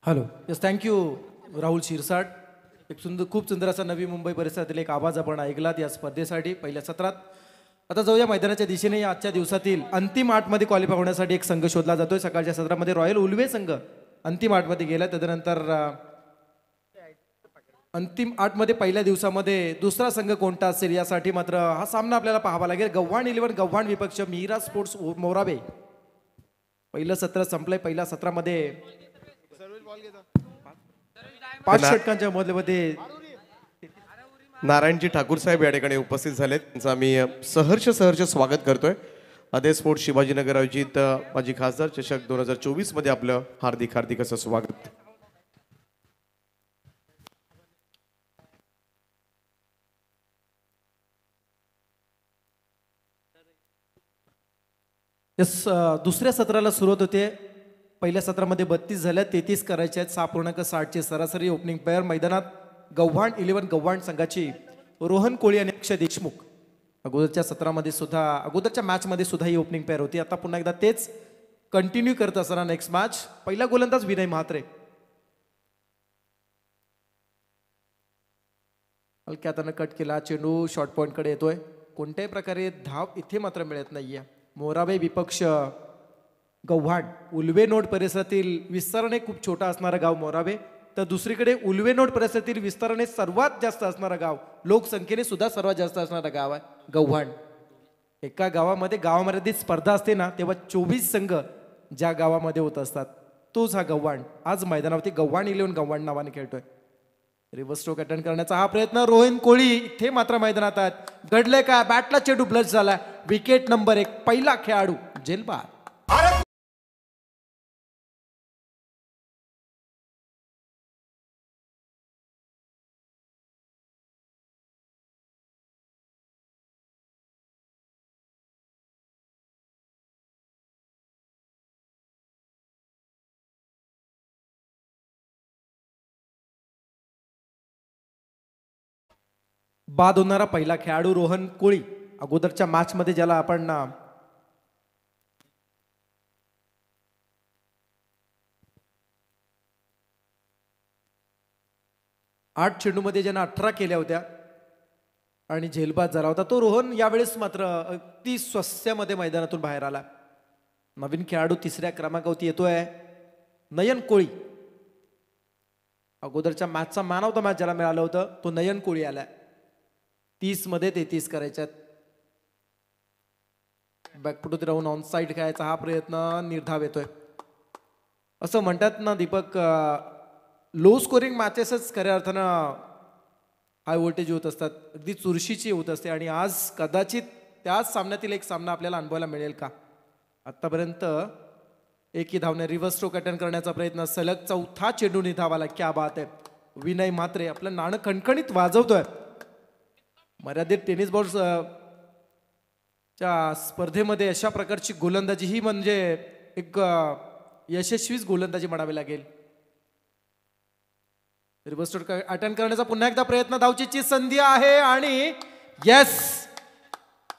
Hello, yes, thank you Rahul Shirsat. खूप सुंदर असा नवी मुंबई परिसरातील एक आवाज आपण ऐकलात या स्पर्धेसाठी पहिल्या सत्रात. आता जाऊया मैदानाच्या दिशेने. या आजच्या दिवसातील अंतिम 8 मध्ये क्वालिफाय होण्यासाठी एक संघ शोधला जातोय. सकाळच्या सत्रामध्ये रॉयल उल्वे संघ अंतिम 8 मध्ये गेला. त्यानंतर अंतिम 8 मध्ये पहिल्या दिवसामध्ये दुसरा संघ कोणता असेल यासाठी मात्र हा सामना आपल्याला पाहावा लागेल. गव्हाण 11 गव्हाण विपक्ष मिहिरा स्पोर्ट्स मोराबे. पहिलं सत्र संपलंय. पहिल्या सत्रामध्ये 5 षटकांच्या मधल्यामध्ये नारायणजी ठाकूर साहेब या ठिकाणी उपस्थित झालेत. त्यांचं आम्ही सहर्ष स्वागत करतोय. आदेश स्पोर्ट्स शिवाजीनगर आयोजित माजी खासदार चषक 2024 मध्ये आपलं हार्दिक असं स्वागत. दुसऱ्या सत्राला सुरुवात होते. पहिल्या सत्रामध्ये 32 झाल्या, 33 करायचे आहेत. 6.60 ची सरासरी. ओपनिंग पेअर मैदानात गव्हाण 11 गव्हाण संघाची रोहन कोळी आणि अक्षय देशमुख. अगोदरच्या सत्रामध्ये सुद्धा, अगोदरच्या मॅच मध्ये सुद्धा ही ओपनिंग पेअर होती. आता पुन्हा एकदा तेच कंटिन्यू करत असताना नेक्स्ट मॅच. पहिला गोलंदाज विनय म्हात्रे. हलक्या हातानं कट केला, चेंडू शॉर्ट पॉईंटकडे येतोय. कोणत्याही प्रकारे धाव इथे मात्र मिळत नाहीये. मोराबे विपक्ष गव्हाण. उल्वेनोड परिसरातील विस्ताराने खूप छोटा असणारा गाव मोराबे, तर दुसरीकडे उल्वेनोड परिसरातील विस्ताराने सर्वात जास्त असणारा गाव, लोकसंख्येने सुद्धा सर्वात जास्त असणारा गाव आहे गव्हाण. एका गावामध्ये स्पर्धा असते ना, तेव्हा 24 संघ ज्या गावामध्ये होत असतात तोच हा गव्हाण. आज मैदानावरती गव्हाण 11 गव्हाण नावाने खेळतोय. रिव्हर्स स्ट्रोक अटेंड करण्याचा हा प्रयत्न. रोहन कोळी इथे मात्र मैदानात आहेत. घडले काय, बॅटला चेंडू ब्लश झाला. विकेट नंबर 1, पहिला खेळाडू जेलबाद. बाद होणारा पहिला खेळाडू रोहन कोळी. अगोदरच्या मॅच मध्ये ज्याला आपण 8 चेंडूमध्ये ज्यानं 18 केल्या होत्या आणि झेलबाद झाला होता, तो रोहन यावेळेस मात्र अगदी स्वस्यामध्ये मैदानातून बाहेर आला. नवीन खेळाडू तिसऱ्या क्रमांकावरती येतोय नयन कोळी. अगोदरच्या मॅचचा मॅन ऑफ द मॅच ज्याला मिळालं होतं तो नयन कोळी आलाय. 30 मध्ये 33 करायच्यात. बॅकफुट राहून ऑन साईड खेळायचा हा प्रयत्न, निर्धाव येतोय. असं म्हणतात ना दीपक, लो स्कोरिंग मॅचेसच खऱ्या अर्थानं हाय व्होल्टेज होत असतात, अगदी चुरशीची होत असते. आणि आज कदाचित त्याच सामन्यातील एक सामना आपल्याला अनुभवायला मिळेल का. आतापर्यंत एकही धावने. रिव्हर्स स्ट्रोक अटेंड करण्याचा प्रयत्न, सलग चौथा चेंडू निधावाला. क्या बात आहे. विनय म्हात्रे आपलं नाणं खणखणीत वाजवतोय. मर्यादित टेनिस बॉल्स च्या स्पर्धेमध्ये अशा प्रकारची गोलंदाजी ही म्हणजे एक यशस्वीच गोलंदाजी म्हणावी लागेल. रिव्हर्स स्ट्रोक अटेंड करण्याचा पुन्हा एकदा प्रयत्न, धावचीची संधी आहे आणि येस,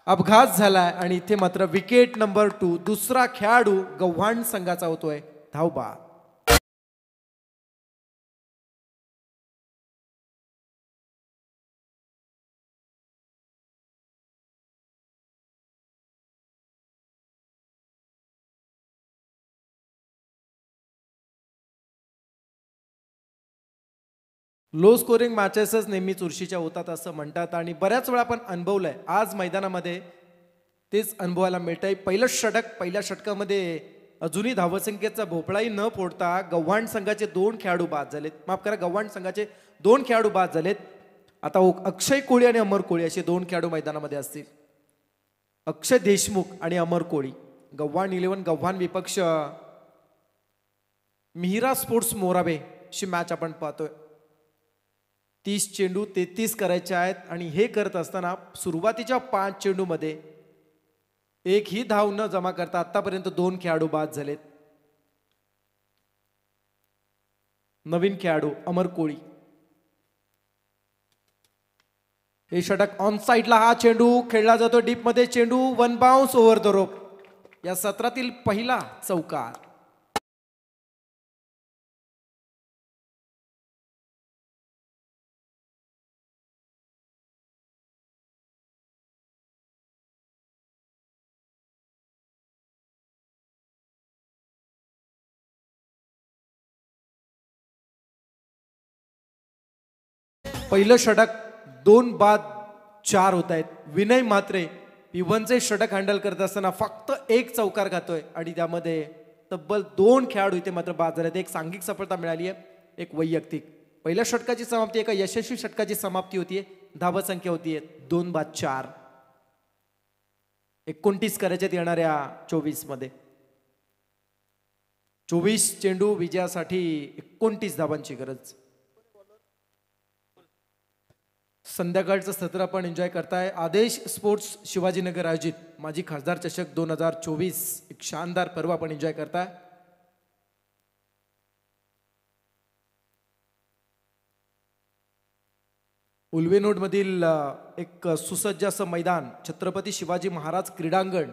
अपघात झालाय. आणि इथे मात्र विकेट नंबर 2, दुसरा खेळाडू गव्हाण संघाचा होतोय धावबाद. लो स्कोरिंग मॅचेसच नेहमी चुरशीच्या होतात असं म्हणतात आणि बऱ्याच वेळा आपण अनुभवलंय. आज मैदानामध्ये तेच अनुभवायला मिळतंय. पहिल्या षटकामध्ये अजूनही धावसंख्येचा भोपळाही न फोडता गव्हाण संघाचे 2 खेळाडू बाद झालेत. माफ करा, गव्हाण संघाचे 2 खेळाडू बाद झालेत. आता अक्षय कोळी आणि अमर कोळी असे 2 खेळाडू मैदानामध्ये असतील. अक्षय देशमुख आणि अमर कोळी. गव्हाण 11 गव्हाण विपक्ष मिहिरा स्पोर्ट्स मोराबे शी मॅच आपण पाहतोय. 30 चेंडू 33 करायचे आहेत आणि हे करत असताना सुरुवातीच्या 5 चेंडूमध्ये एकही धाव न जमा करता आतापर्यंत 2 खेळाडू बाद झालेत. नवीन खेळाडू अमर कोळी. हे षटक ऑन साइडला, हा चेंडू खेळला जातो डीप मध्ये. चेंडू 1 बाउन्स ओव्हर द रोप. या सत्रातील पहिला चौकार. पहिलं षटक 2 बाद 4 होत आहेत. विनय म्हात्रे पिव्हनचे षटक हँडल करत असताना फक्त 1 चौकार खातोय आणि त्यामध्ये तब्बल 2 खेळाडू इथे मात्र बाद झालेत. एक सांघिक सफलता मिळाली आहे, एक वैयक्तिक. पहिल्या षटकाची समाप्ती एका यशस्वी षटकाची समाप्ती होतीये. धावसंख्या होतीये 2 बाद 4. 29 करायच्यात येणाऱ्या 24 मध्ये. 24 चेंडू विजयासाठी 29 धावांची गरज. संध्याकाळचं सत्र आपण एन्जॉय करताय. आदेश स्पोर्ट्स शिवाजीनगर आयोजित माजी खासदार चषक 2024 एक शानदार पर्व आपण एन्जॉय करताय. उल्वेनोड मधील एक सुसज्ज असं मैदान, छत्रपती शिवाजी महाराज क्रीडांगण,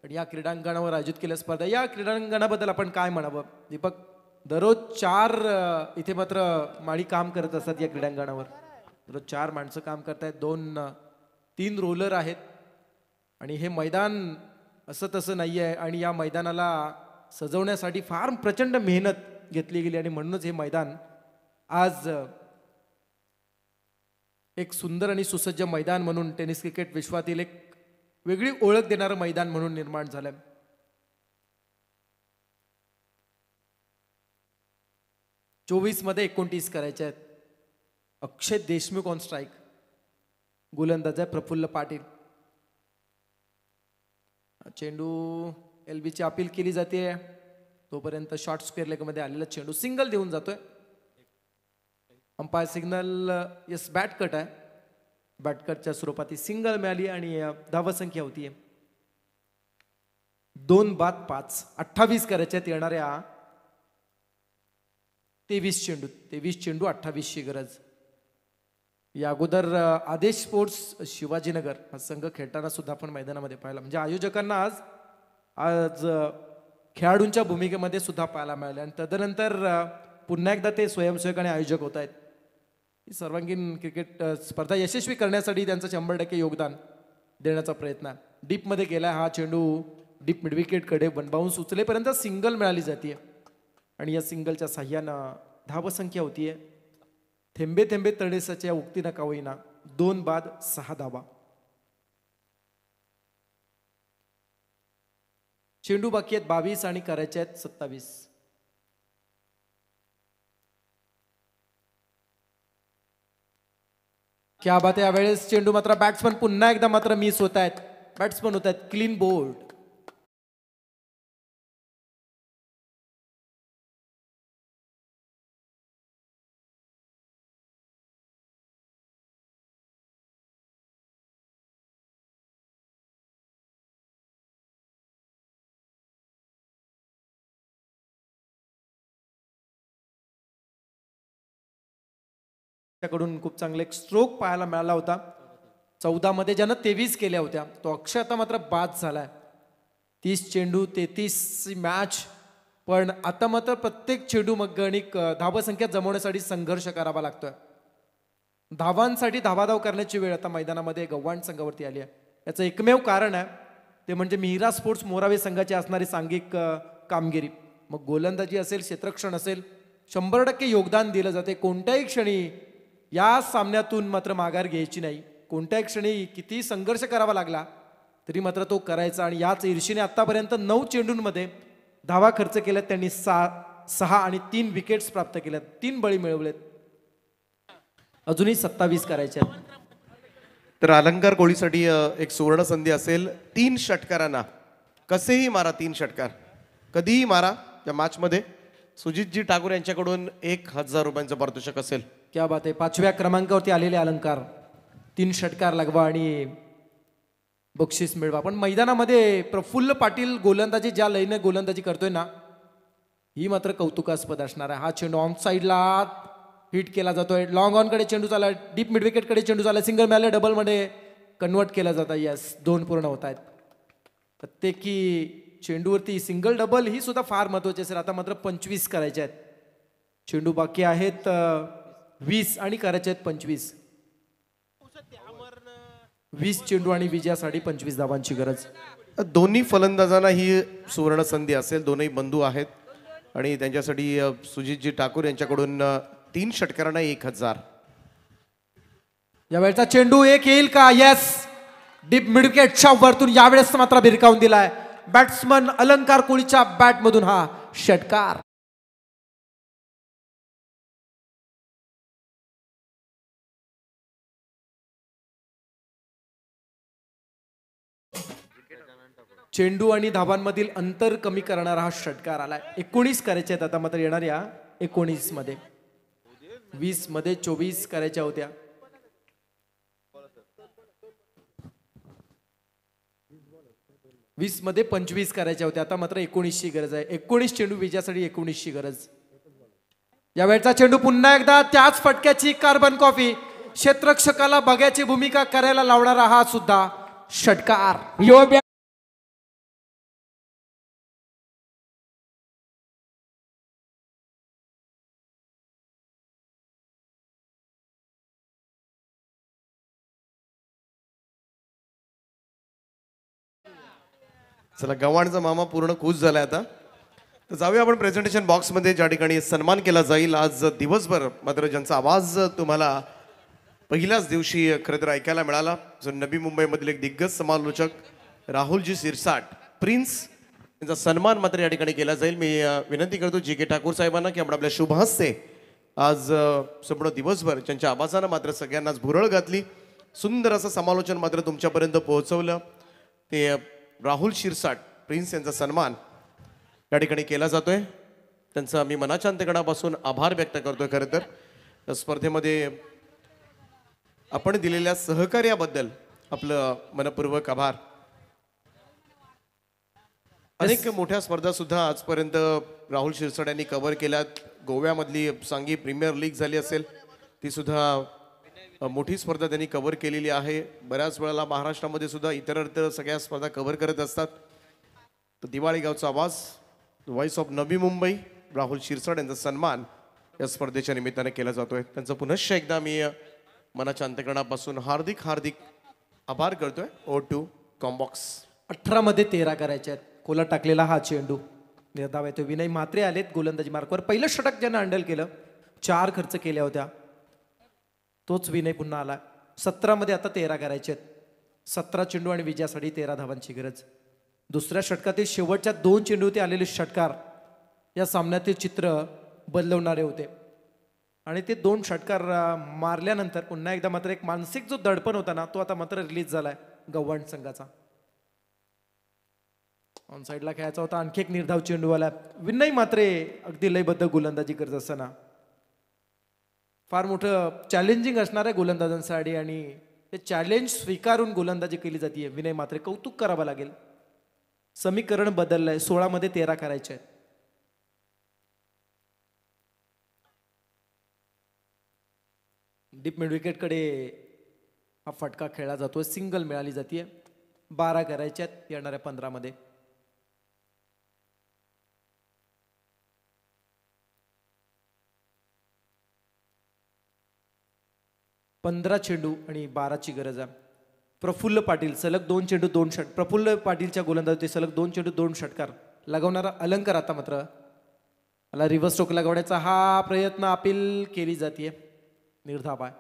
आणि या क्रीडांगणावर आयोजित केल्या स्पर्धा. या क्रीडांगणाबद्दल आपण काय म्हणावं दीपक? दररोज 4 इथे मात्र माळी काम करत असतात या क्रीडांगणावर. तर 4 माणसं काम करतायत, 3 रोलर आहेत आणि हे मैदान असं तसं नाही आहे आणि या मैदानाला सजवण्यासाठी फार प्रचंड मेहनत घेतली गेली आणि म्हणूनच हे मैदान आज एक सुंदर आणि सुसज्ज मैदान म्हणून टेनिस क्रिकेट विश्वातील एक वेगळी ओळख देणारं मैदान म्हणून निर्माण झालंय. 24 मध्ये 29 करायचे आहेत. अक्षय देशमुख ऑन स्ट्राईक, गोलंदाज आहे प्रफुल्ल पाटील. चेंडू एलबीची अपील केली जाते, तोपर्यंत शॉर्ट स्क्वेअर लेग मध्ये आलेला चेंडू सिंगल देऊन जातोय. Umpire signal yes bat cut आहे, बॅट कटच्या स्वरूपात ही सिंगल मिळाली आणि धावसंख्या होतीये 2-5. 28 करायच्यात येणाऱ्या 23 चेंडू, 23 चेंडू 28 ची गरज. या अगोदर आदेश स्पोर्ट्स शिवाजीनगर हा संघ खेळताना सुद्धा आपण मैदानामध्ये पाहिला, म्हणजे आयोजकांना आज खेळाडूंच्या भूमिकेमध्ये सुद्धा पाहायला मिळाले आणि तदनंतर पुन्हा एकदा ते स्वयंसेवक आणि आयोजक होत आहेत. ही सर्वांगीण क्रिकेट स्पर्धा यशस्वी करण्यासाठी त्यांचं 100% योगदान देण्याचा प्रयत्न आहे. डीपमध्ये गेला हा चेंडू, डीप मिडविकेटकडे वन बाउन्स उचलेपर्यंत सिंगल मिळाली जाते आणि या सिंगलच्या साह्यानं धावसंख्या होतीये थेंबे थेंबे तळेसाच्या उक्तीनं का होईना 2-6 धावा. चेंडू बाकी आहेत 22 आणि करायचे आहेत 27. क्या बात आहे. यावेळेस चेंडू मात्र बॅट्समन पुन्हा एकदा मात्र मिस होत आहेत, बॅट्समन होत आहेत क्लीन बोल्ड. कडून खूप चांगला एक स्ट्रोक पाहायला मिळाला होता. 14 मध्ये ज्यानं 23 केल्या होत्या, तो अक्षय आता मात्र बाद झालाय. 30 चेंडू 33 मॅच, पण आता मात्र प्रत्येक चेंडू मग गणिक धावसंख्या जमवण्यासाठी संघर्ष करावा लागतोय. धावांसाठी धावाधाव करण्याची वेळ आता मैदानामध्ये गव्हाण संघावरती आली आहे. याचं एकमेव कारण आहे ते म्हणजे मिहिरा स्पोर्ट्स मोरावे संघाची असणारी सांघिक कामगिरी. मग गोलंदाजी असेल, क्षेत्ररक्षण असेल, 100% योगदान दिलं जाते. कोणत्याही क्षणी या सामन्यातून मात्र माघार घ्यायची नाही. कोणत्याही क्षणी किती संघर्ष करावा लागला तरी मात्र तो करायचा आणि याच ईर्षेने आतापर्यंत 9 चेंडूंमध्ये धावा खर्च केल्यात त्यांनी. 6 आणि 3 विकेट्स प्राप्त केल्यात, 3 बळी मिळवलेत. अजूनही 27 करायचे आहेत. तर अलंकार कोळीसाठी एक सुवर्ण संधी असेल. 3 षटकारांना कसेही मारा, 3 षटकार कधीही मारा या मॅच मध्ये. सुजितजी ठाकूर यांच्याकडून 1000 रुपयांचं पारितोषिक असेल. क्या बात आहे. 5व्या क्रमांकावरती आलेले अलंकार, 3 षटकार लगवा आणि बक्षीस मिळवा. पण मैदानामध्ये प्रफुल्ल पाटील गोलंदाजी ज्या लईने गोलंदाजी करतोय ना, ही मात्र कौतुकास्पद असणार आहे. हा चेंडू ऑन साईडला हिट केला जातोय, लॉंग ऑन कडे चेंडू चालला, डीप मिडविकेट कडे चेंडू चालला, सिंगल मिळाले, डबल मध्ये कन्वर्ट केला जातं. यस, 2 पूर्ण होत आहेत. प्रत्येकी चेंडूवरती सिंगल डबल ही सुद्धा फार महत्वाची असेल. आता मात्र 25 करायचे आहेत. चेंडू बाकी आहेत 20 आणि करायचे आहेत 25. 20 चेंडू आणि विजयासाठी 25 धावांची गरज. दोन्ही फलंदाजांना ही सुवर्ण संधी असेल. दोन्ही बंधू आहेत आणि त्यांच्यासाठी सुजितजी ठाकूर यांच्याकडून 3 षटकारांना 1000. यावेळेचा चेंडू एक येईल का? येस, डीप मिडविकेटच्या वरतून यावेळेस मात्र भिरकावून दिलाय बॅट्समन अलंकार कोळीच्या बॅट मधून हा षटकार. चेंडू आणि धावांमधील अंतर कमी करणारा हा षटकार आलाय. 19 करायचे आहेत आता मात्र येणाऱ्या 19 मध्ये. 20 मध्ये 24 करायच्या होत्या. 20 मध्ये 25 करायच्या होत्या. आता मात्र 19 ची गरज आहे. 19 चेंडू विजयासाठी 19 ची गरज. यावेळचा चेंडू पुन्हा एकदा त्याच फटक्याची कार्बन कॉफी, क्षेत्ररक्षकाला बघ्याची भूमिका करायला लावणारा हा सुद्धा षटकार. चला गव्हाणचा मामा पूर्ण खुश झालाय आता. तर जाऊया आपण प्रेझेंटेशन बॉक्समध्ये, ज्या ठिकाणी सन्मान केला जाईल आज दिवसभर. मात्र ज्यांचा आवाज तुम्हाला पहिल्याच दिवशी खरं तर ऐकायला मिळाला, जो नवी मुंबईमधील एक दिग्गज समालोचक राहुलजी शिरसाट प्रिन्स यांचा सन्मान मात्र या ठिकाणी केला जाईल. मी विनंती करतो जी के ठाकूर साहेबांना की आपण आपल्या शुभ हस्ते आज संपूर्ण दिवसभर ज्यांच्या आवाजानं मात्र सगळ्यांनाच भुरळ घातली, सुंदर असं समालोचन मात्र तुमच्यापर्यंत पोहोचवलं, ते राहुल शिरसाट प्रिन्स यांचा सन्मान या ठिकाणी केला जातोय. त्यांचा मी मनाच्या अंतकणापासून आभार व्यक्त करतोय. खरं तर या स्पर्धेमध्ये आपण दिलेल्या सहकार्याबद्दल आपलं मनपूर्वक आभार. अनेक मोठ्या स्पर्धा सुद्धा आजपर्यंत राहुल शिरसाट यांनी कव्हर केल्यात. गोव्यामधली सांगी प्रीमियर लीग झाली असेल, ती सुद्धा मोठी स्पर्धा त्यांनी कव्हर केलेली आहे. बऱ्याच वेळेला महाराष्ट्रामध्ये सुद्धा इतर सगळ्या स्पर्धा कव्हर करत असतात. तर दिवाळी गावचा आवाज, व्हॉइस ऑफ नवी मुंबई, राहुल शिरसाट यांचा सन्मान या स्पर्धेच्या निमित्ताने केला जातोय. त्यांचं पुनश्च एकदा मी मनाच्या अंतकरणापासून हार्दिक हार्दिक आभार करतोय. O two combox. 18 मध्ये 13 करायचे आहेत. कोला टाकलेला हा चेंडू निर्धाव येतो. विनय म्हात्रे आलेत गोलंदाजी मार्कवर. पहिलं षटक ज्यानं हँडल केलं, 4 खर्च केल्या होत्या, तोच विनय पुन्हा आला. 17 मध्ये आता 13 करायचे आहेत. 17 चेंडू आणि विजयासाठी 13 धावांची गरज. दुसऱ्या षटकातील शेवटच्या 2 चेंडूवरती आलेले षटकार या सामन्यातील चित्र बदलवणारे होते. आणि ते 2 षटकार मारल्यानंतर पुन्हा एकदा मात्र एक मानसिक जो दडपण होता ना, तो आता मात्र रिलीज झालाय गव्हाण संघाचा. ऑन साईडला खेळायचा होता. आणखी एक निर्धाव चेंडूवाला विनय मात्रे अगदी लयबद्ध गोलंदाजी करत असताना फार मोठं चॅलेंजिंग असणार आहे गोलंदाजांसाठी, आणि ते चॅलेंज स्वीकारून गोलंदाजी केली जाते. विनय मात्रे कौतुक करावं लागेल. समीकरण बदललंय. 16 मध्ये 13 करायचे आहेत. डीप मिड विकेटकडे हा फटका खेळला जातोय. सिंगल मिळाली जाते. 12 करायचे आहेत येणाऱ्या 15 मध्ये. पंधरा चेंडू आणि 12ची गरज आहे. प्रफुल्ल पाटील सलग 2 चेंडू 2 षट. प्रफुल्ल पाटीलच्या गोलंदाजी सलग 2 चेंडू 2 षटकार लगावणारा अलंकार आता मात्र मला रिव्हर्स स्ट्रोक लगावण्याचा हा प्रयत्न अपील केली जाते. निर्धाव आहे.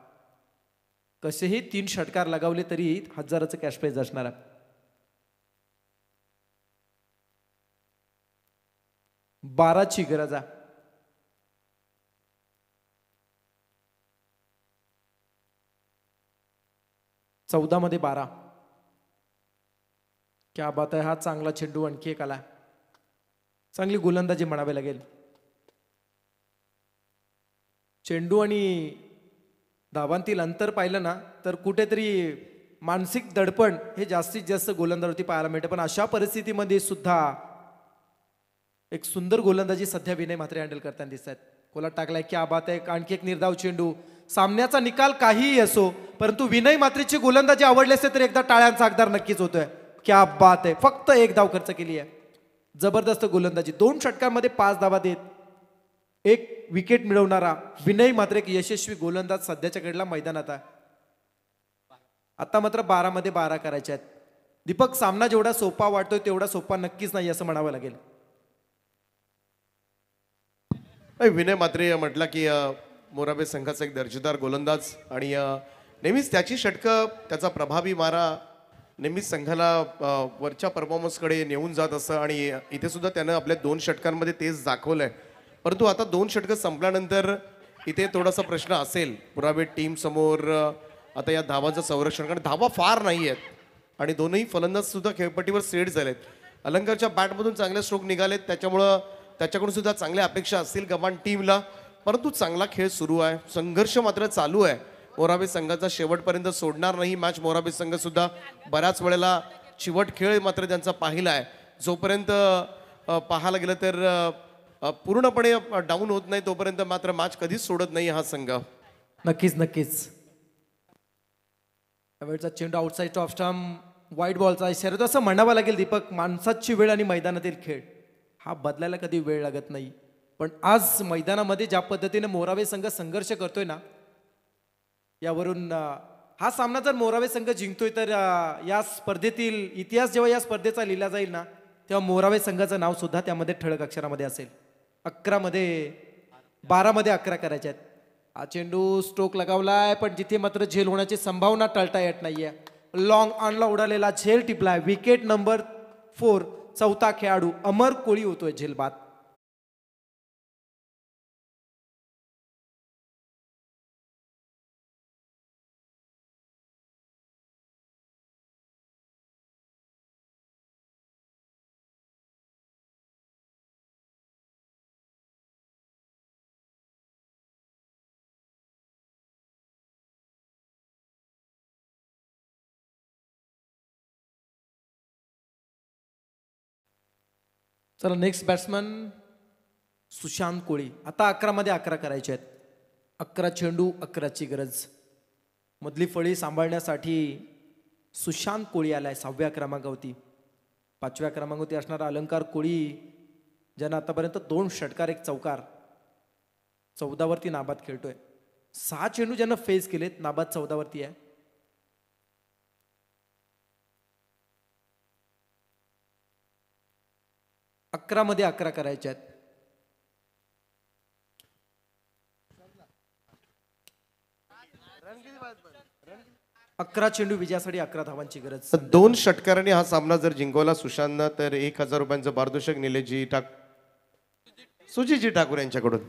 कसेही 3 षटकार लगावले तरी 1000चं कॅश प्राइज असणार आहे. 12ची गरज आहे. चौदा मध्ये 12. क्या बात आहे. हा चांगला चेंडू आणखी एक आला. चांगली गोलंदाजी म्हणावी लागेल. चेंडू आणि धावांतील अंतर पाहिलं ना तर कुठेतरी मानसिक दडपण हे जास्तीत जास्त गोलंदाजावरती पाहायला मिळते. पण अशा परिस्थितीमध्ये सुद्धा एक सुंदर गोलंदाजी सध्या विनय म्हात्रे हँडल करताना दिसत आहेत. कोला टाकलाय. क्या बात आहे. आणखी एक निर्धाव चेंडू. सामन्याचा निकाल काहीही असो, परंतु विनय म्हात्रेची गोलंदाजी आवडली असते तर एकदा टाळ्यांचा हकदार नक्कीच होतोय. क्या बात आहे. फक्त 1 धाव खर्च केली आहे. जबरदस्त गोलंदाजी. 2 षटकांमध्ये 5 धावा देत 1 विकेट मिळवणारा विनय म्हात्रे एक यशस्वी गोलंदाज सध्याच्या घडीला मैदानात आहे. आता मात्र 12 मध्ये 12 करायचे आहेत. दीपक, सामना जेवढा सोपा वाटतोय तेवढा सोपा नक्कीच नाही असं म्हणावं लागेल. विनय म्हात्रे म्हटला की मोराबे संघाचा एक दर्जेदार गोलंदाज, आणि नेहमीच त्याची षटकं, त्याचा प्रभावी मारा नेहमीच संघाला वरच्या परफॉर्मन्सकडे नेऊन जात असतं. आणि इथे सुद्धा त्यानं आपल्या 2 षटकांमध्ये तेच दाखवलंय. परंतु आता 2 षटकं संपल्यानंतर इथे थोडासा प्रश्न असेल मोराबे टीम समोर. आता या धावांचं संरक्षण, कारण धावा फार नाही आहेत आणि दोनही फलंदाज सुद्धा खेळपट्टीवर सेट झालेत. अलंकारच्या बॅटमधून चांगले स्ट्रोक निघालेत, त्याच्यामुळं त्याच्याकडून सुद्धा चांगल्या अपेक्षा असतील गव्हाण टीमला. परंतु चांगला खेळ सुरू आहे. संघर्ष मात्र चालू आहे. मोराबे संघाचा शेवटपर्यंत सोडणार नाही मॅच. मोराबे संघ सुद्धा बऱ्याच वेळेला चिवट खेळ मात्र त्यांचा पाहिला आहे. जोपर्यंत पाहायला गेलं तर पूर्णपणे डाऊन होत नाही तोपर्यंत मात्र मॅच कधीच सोडत नाही हा संघ. नक्कीच नक्कीच. त्यावेळचा चेंडू आउटसाईड ऑफ स्टंप, वाईट बॉलचा इशारा तो असं म्हणावं लागेल दीपक. माणसाची वेळ आणि मैदानातील खेळ हा बदलायला कधी वेळ लागत नाही. पण आज मैदानामध्ये ज्या पद्धतीने मोराबे संघ संघर्ष करतोय ना, यावरून हा सामना जर मोराबे संघ जिंकतोय तर या स्पर्धेतील इतिहास जेव्हा या स्पर्धेचा लिहिला जाईल ना, तेव्हा मोरावे संघाचं नाव सुद्धा त्यामध्ये ठळक अक्षरामध्ये असेल. 11 मध्ये 12 मध्ये 11 करायचे आहेत. हा चेंडू स्ट्रोक लगावलाय, पण जिथे मात्र झेल होण्याची संभावना टाळता येत नाहीये. लॉंग ऑनला उडालेला झेल टिपलाय. Wicket number 4. चौथा खेळाडू अमर कोळी होतोय झेल बाद. चला नेक्स्ट बॅट्समन सुशांत कोळी. आता 11 मध्ये 11 करायचे आहेत. 11 चेंडू 11ची गरज. मधली फळी सांभाळण्यासाठी सुशांत कोळी आलाय 6व्या क्रमांकावरती. 5व्या क्रमांकावरती असणारा अलंकार कोळी, ज्यानं आतापर्यंत 2 षटकार 1 चौकार, 14 वरती नाबाद खेळतोय. 6 चेंडू ज्यानं फेस केलेत, नाबाद 14 वरती आहे. अकरा मध्ये 11 करायचे आहेत. 11 चेंडू विजयासाठी 11 धावांची गरज. 2 षटकारांनी हा सामना जर जिंकवला सुशांतनं तर 1000 रुपयांचं पारितोषिक सुजितजी ठाकूर यांच्याकडून.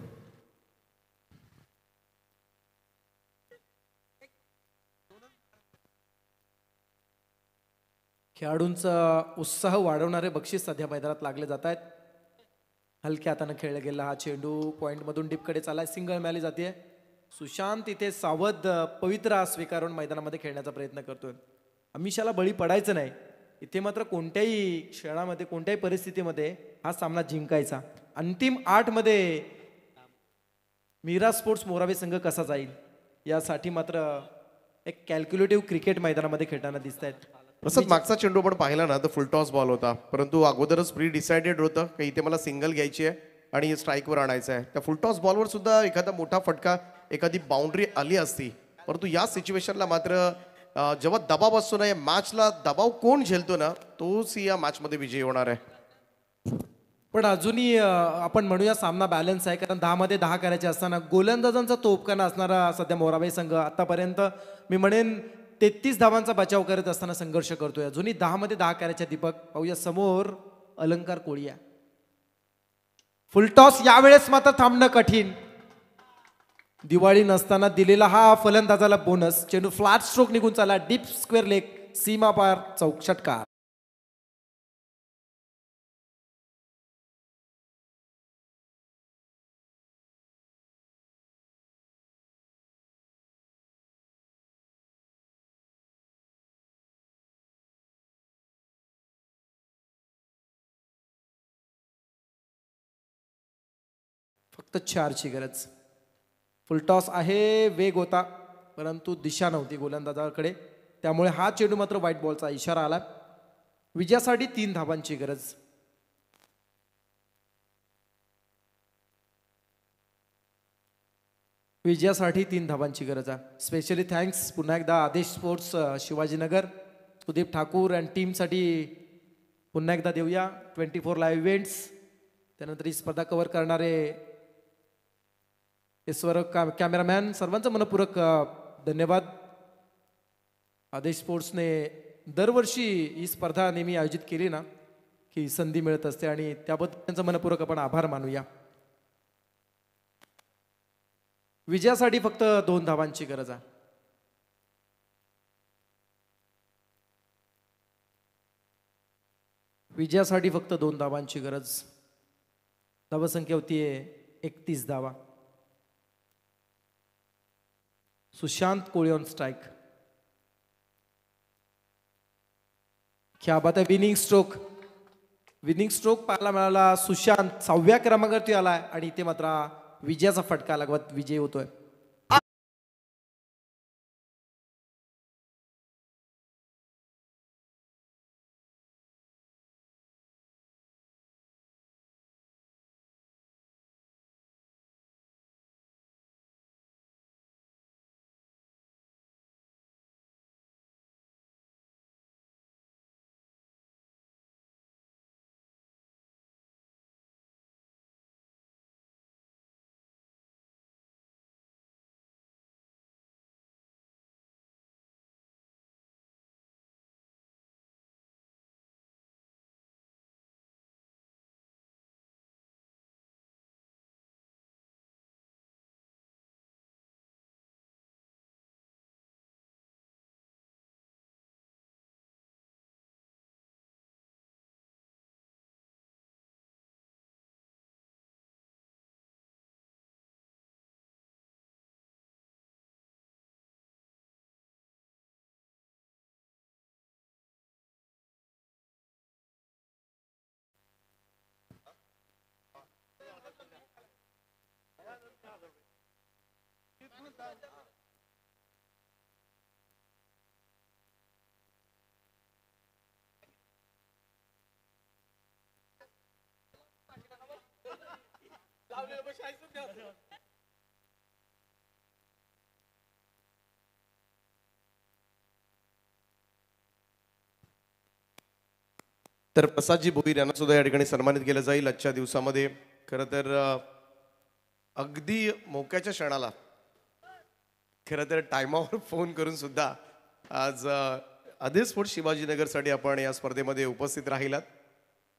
खेळाडूंचा उत्साह वाढवणारे बक्षीस सध्या मैदानात लागले जात आहेत. हलक्या हाताने खेळला गेला हा चेंडू पॉइंटमधून डीपकडे चालाय. सिंगल मिळाली जाते. सुशांत इथे सावध पवित्रा स्वीकारून मैदानामध्ये खेळण्याचा प्रयत्न करतोय. अमिषाला बळी पडायचं नाही. इथे मात्र कोणत्याही क्षणामध्ये कोणत्याही परिस्थितीमध्ये हा सामना जिंकायचा. अंतिम 8 मध्ये मीरा स्पोर्ट्स मोरावे संघ कसा जाईल यासाठी मात्र एक कॅल्क्युलेटिव्ह क्रिकेट मैदानामध्ये खेळताना दिसत आहेत. तसंच मागचा चेंडू आपण पाहिला ना तर फुल टॉस बॉल होता, परंतु अगोदरच प्री डिसाइडेड होतं की इथे मला सिंगल घ्यायची आहे आणि स्ट्राईकवर आणायचं आहे. त्या फुल टॉस बॉलवर सुद्धा एखादा मोठा फटका, एखादी बाउंड्री आली असती. परंतु या सिच्युएशनला मात्र जेव्हा दबाव असतो ना, या मॅचला दबाव कोण झेलतो ना तोच या मॅचमध्ये विजयी होणार आहे. पण अजूनही आपण म्हणूया सामना बॅलन्स आहे, कारण 10 मध्ये 10 करायचे असताना गोलंदाजांचा तोपखाना असणारा सध्या मोराबाई संघ आतापर्यंत मी म्हणेन 33 धावांचा बचाव करत असताना संघर्ष करतोय. अजूनही 10 मध्ये 10 करायचे. दीपक पाहूया समोर अलंकार कोळिया. फुलटॉस यावेळेस मात्र थांबणं कठीण. दिवाळी नसताना दिलेला हा फलंदाजाला बोनस. चेंडू फ्लॅट स्ट्रोक निघून चाला. डीप स्क्वेअर लेग, सीमा पार चौक षटकार. फक्त 4ची गरज. फुलटॉस आहे, वेग होता, परंतु दिशा नव्हती गोलंदाजाकडे. त्यामुळे हा चेंडू मात्र व्हाईट बॉलचा इशारा आला. विजयासाठी 3 धावांची गरज. विजयासाठी 3 धावांची गरज आहे. स्पेशली थँक्स पुन्हा एकदा आदेश स्पोर्ट्स शिवाजीनगर, सुदीप ठाकूर अँड टीमसाठी पुन्हा एकदा देऊया. 24 लाईव्ह इव्हेंट्स, त्यानंतर ही स्पर्धा कव्हर करणारे ईश्वर कॅमेरामॅन, सर्वांचं मनपूर्वक धन्यवाद. आदेश स्पोर्ट्सने दरवर्षी ही स्पर्धा नेहमी आयोजित केली ना की संधी मिळत असते आणि त्याबद्दल त्यांचा मनपूर्वक आपण आभार मानूया. विजयासाठी फक्त 2 धावांची गरज आहे. विजयासाठी फक्त 2 धावांची गरज. धावसंख्या होतीये 31 धावा. सुशांत कोळी ऑन स्ट्राइक. क्या बात आहे. विनिंग स्ट्रोक पाहायला मिळाला. सुशांत 6व्या क्रमांकावरती आलाय आणि इथे मात्र विजयाचा फटका लागवत विजय होतोय. तर प्रसादजी भोईर यांना सुद्धा या ठिकाणी सन्मानित केलं जाईल आजच्या दिवसामध्ये. खरं तर अगदी मोक्याच्या क्षणाला खरं तर टायमावर फोन करून सुद्धा आज आदेश स्पोर्ट्स शिवाजीनगरसाठी आपण या स्पर्धेमध्ये उपस्थित राहिलात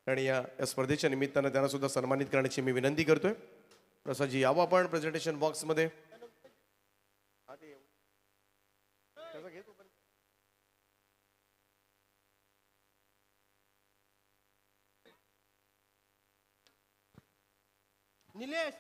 आणि या स्पर्धेच्या निमित्तानं त्यांना सुद्धा सन्मानित करण्याची मी विनंती करतोय. प्रसादजी यावं आपण प्रेझेंटेशन बॉक्समध्ये. निलेश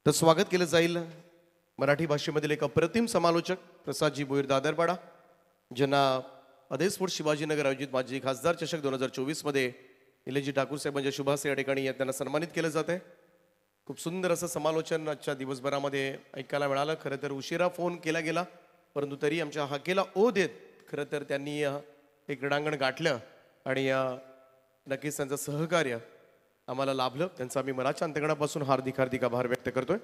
तर स्वागत केलं जाईल मराठी भाषेमधील एक अप्रतिम समालोचक प्रसादजी भोईर दादरपाडा, ज्यांना आदेश स्पोर्ट्स शिवाजीनगर आयोजित माजी खासदार चषक 2024 मध्ये निलेशजी ठाकूर साहेबांच्या शुभास या ठिकाणी त्यांना सन्मानित केलं जात आहे. खूप सुंदर असं समालोचन आजच्या दिवसभरामध्ये ऐकायला मिळालं. खरं तर उशिरा फोन केला गेला, परंतु तरी आमच्या हाकेला ओ देत खरं तर त्यांनी एक क्रीडांगण गाठलं आणि नक्कीच त्यांचं सहकार्य आम्हाला लाभलं. त्यांचा आम्ही मनाच्या अंतकणापासून हार्दिक हार्दिक आभार व्यक्त करतोय.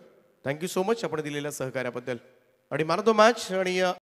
थँक्यू सो मच आपण दिलेल्या सहकार्याबद्दल. आणि मान ऑफ द मॅच आणि